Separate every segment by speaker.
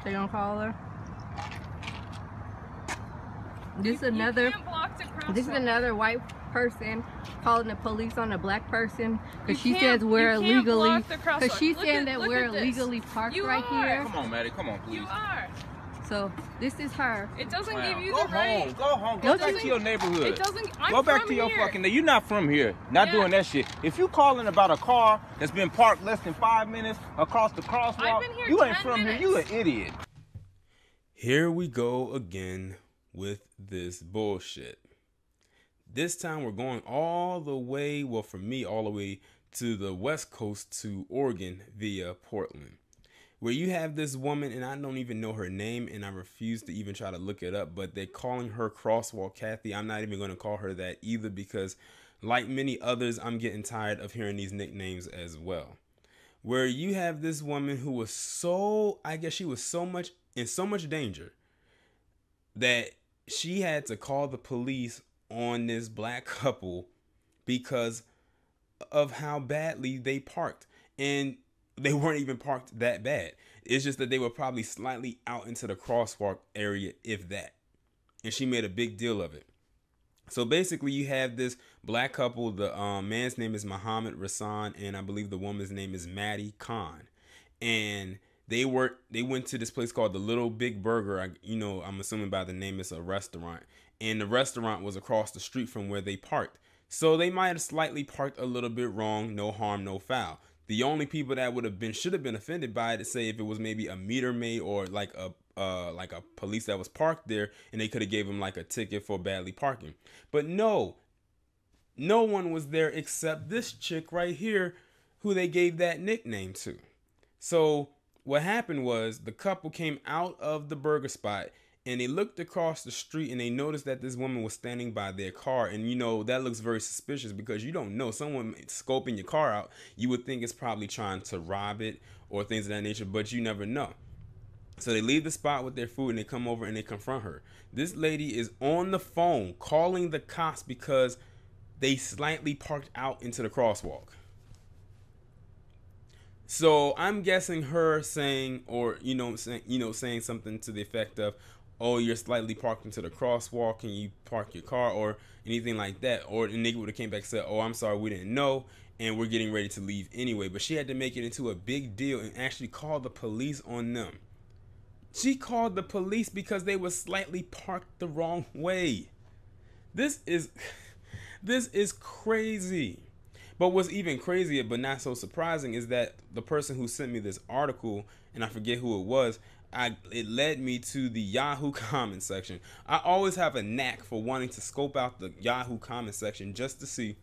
Speaker 1: They gonna call her. This is another white person calling the police on a black person because she says we're illegally. Because she's saying that we're illegally parked right here.
Speaker 2: Come on, Maddie. Come on, please.
Speaker 1: You are. So this is her.
Speaker 3: It doesn't give you the right.
Speaker 2: Go home. Go back to your neighborhood.
Speaker 3: It doesn't.
Speaker 2: Go back to your fucking. You're not from here. Not doing that shit. If you calling about a car that's been parked less than 5 minutes across the crosswalk, you ain't from here. You an idiot.
Speaker 4: Here we go again with this bullshit. This time we're going all the way, well for me, all the way to the West Coast to Oregon via Portland, where you have this woman, and I don't even know her name, and I refuse to even try to look it up, but they're calling her Crosswalk Kathy. I'm not even going to call her that either because, like many others, I'm getting tired of hearing these nicknames as well. Where you have this woman who was so, I guess she was in so much danger that she had to call the police on this black couple because of how badly they parked. And they weren't even parked that bad. It's just that they were probably slightly out into the crosswalk area, if that. And she made a big deal of it. So basically you have this black couple. The man's name is Muhammad Rassan, and I believe the woman's name is Maddie Khan. And they went to this place called the Little Big Burger. I'm assuming by the name it's a restaurant. And the restaurant was across the street from where they parked. So they might have slightly parked a little bit wrong. No harm, no foul. The only people that should have been offended by it, to say if it was maybe a meter maid or like a police that was parked there, and they could have gave him like a ticket for badly parking. But no one was there except this chick right here, who they gave that nickname to. So what happened was the couple came out of the burger spot and they looked across the street and they noticed that this woman was standing by their car. And that looks very suspicious because you don't know. Someone scoping your car out, you would think it's probably trying to rob it or things of that nature, but you never know. So they leave the spot with their food and they come over and they confront her. This lady is on the phone calling the cops because they slightly parked out into the crosswalk. So I'm guessing her saying, or saying something to the effect of, "Oh, you're slightly parked into the crosswalk. Can you park your car?" or anything like that. Or the nigga would have came back and said, "Oh, I'm sorry, we didn't know, and we're getting ready to leave anyway." But she had to make it into a big deal and actually call the police on them. She called the police because they were slightly parked the wrong way. This is crazy. But what's even crazier, but not so surprising, is that the person who sent me this article, and I forget who it was, it led me to the Yahoo comment section. I always have a knack for wanting to scope out the Yahoo comment section just to see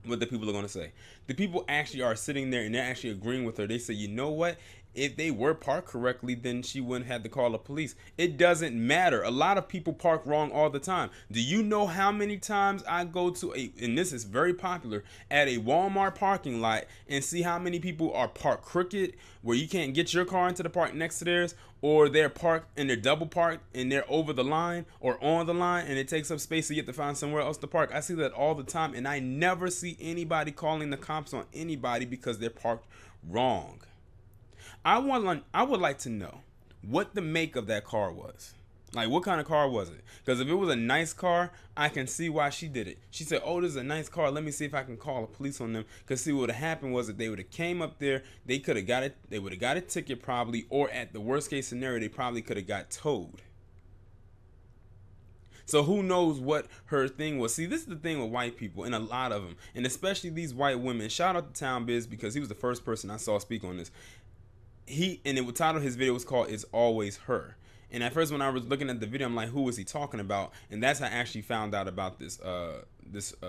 Speaker 4: what the people are going to say. The people actually are sitting there and they're actually agreeing with her. They say, you know what? If they were parked correctly, then she wouldn't have to call the police. It doesn't matter. A lot of people park wrong all the time. Do you know how many times I go to and this is very popular, at a Walmart parking lot and see how many people are parked crooked, where you can't get your car into the park next to theirs, or they're parked and they're double parked and they're over the line or on the line and it takes up space so you have to find somewhere else to park. I see that all the time, and I never see anybody calling the cops on anybody because they're parked wrong. I would like to know what the make of that car was. Like, what kind of car was it? Because if it was a nice car, I can see why she did it. She said, "Oh, this is a nice car. Let me see if I can call the police on them." Because see, what would have happened was that they would have came up there. They could have got it. They would have got a ticket probably, or at the worst case scenario, they probably could have got towed. So who knows what her thing was. See, this is the thing with white people, and a lot of them, and especially these white women. Shout out to Town Biz because he was the first person I saw speak on this. The title of his video was called "It's Always Her." And at first, when I was looking at the video, I'm like, who was he talking about? And that's how I actually found out about this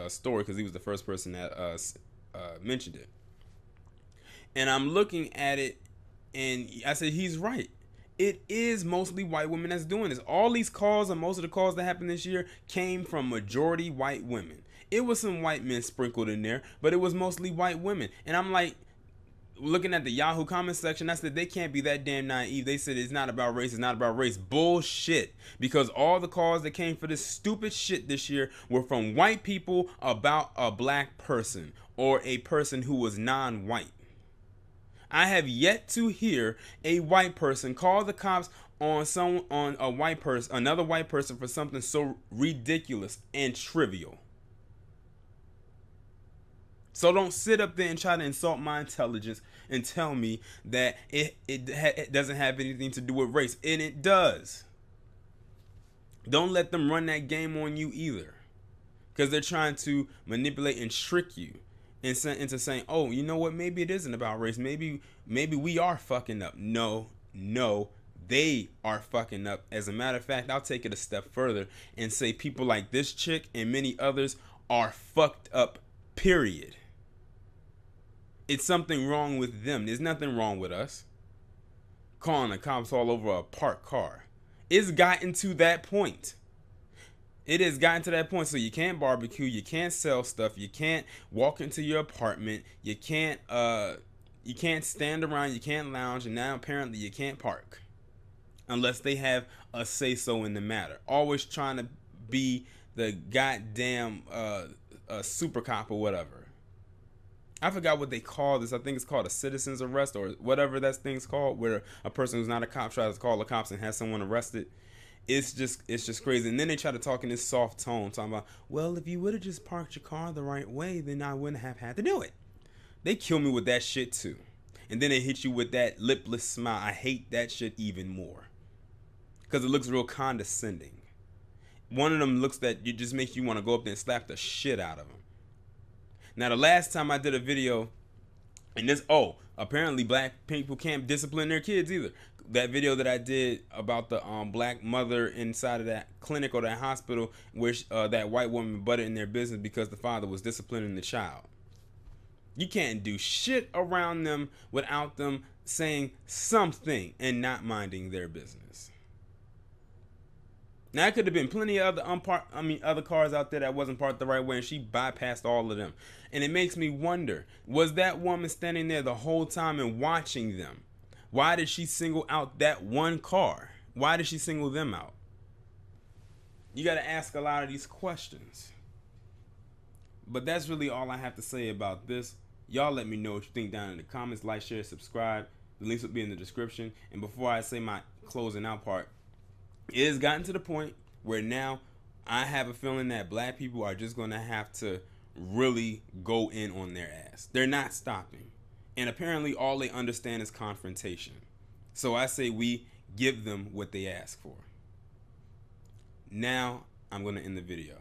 Speaker 4: story, because he was the first person that mentioned it. And I'm looking at it, and I said, he's right. It is mostly white women that's doing this. All these calls, and most of the calls that happened this year, came from majority white women. It was some white men sprinkled in there, but it was mostly white women. And I'm like, looking at the Yahoo comment section, I said they can't be that damn naive. They said it's not about race, it's not about race. Bullshit. Because all the calls that came for this stupid shit this year were from white people about a black person or a person who was non-white. I have yet to hear a white person call the cops on another white person for something so ridiculous and trivial. So don't sit up there and try to insult my intelligence and tell me that it doesn't have anything to do with race. And it does. Don't let them run that game on you either. Because they're trying to manipulate and trick you into saying, oh, you know what? Maybe it isn't about race. Maybe we are fucking up. No, they are fucking up. As a matter of fact, I'll take it a step further and say people like this chick and many others are fucked up, period. It's something wrong with them. There's nothing wrong with us. Calling the cops all over a parked car. It's gotten to that point. It has gotten to that point. So you can't barbecue. You can't sell stuff. You can't walk into your apartment. You can't stand around. You can't lounge. And now apparently you can't park. Unless they have a say-so in the matter. Always trying to be the goddamn super cop or whatever. I forgot what they call this. I think it's called a citizen's arrest or whatever that thing's called, where a person who's not a cop tries to call the cops and has someone arrested. It's just crazy. And then they try to talk in this soft tone, talking about, well, if you would have just parked your car the right way, then I wouldn't have had to do it. They kill me with that shit too. And then they hit you with that lipless smile. I hate that shit even more. Because it looks real condescending. One of them looks that it just makes you want to go up there and slap the shit out of them. Now, the last time I did a video, and apparently black people can't discipline their kids either. That video that I did about the black mother inside of that clinic or that hospital, where that white woman butted in their business because the father was disciplining the child. You can't do shit around them without them saying something and not minding their business. Now, it could have been plenty of other cars out there that wasn't parked the right way, and she bypassed all of them. And it makes me wonder, was that woman standing there the whole time and watching them? Why did she single out that one car? Why did she single them out? You got to ask a lot of these questions. But that's really all I have to say about this. Y'all let me know what you think down in the comments. Like, share, subscribe. The links will be in the description. And before I say my closing out part, it has gotten to the point where now I have a feeling that black people are just going to have to really go in on their ass. They're not stopping. And apparently all they understand is confrontation. So I say we give them what they ask for. Now I'm going to end the video.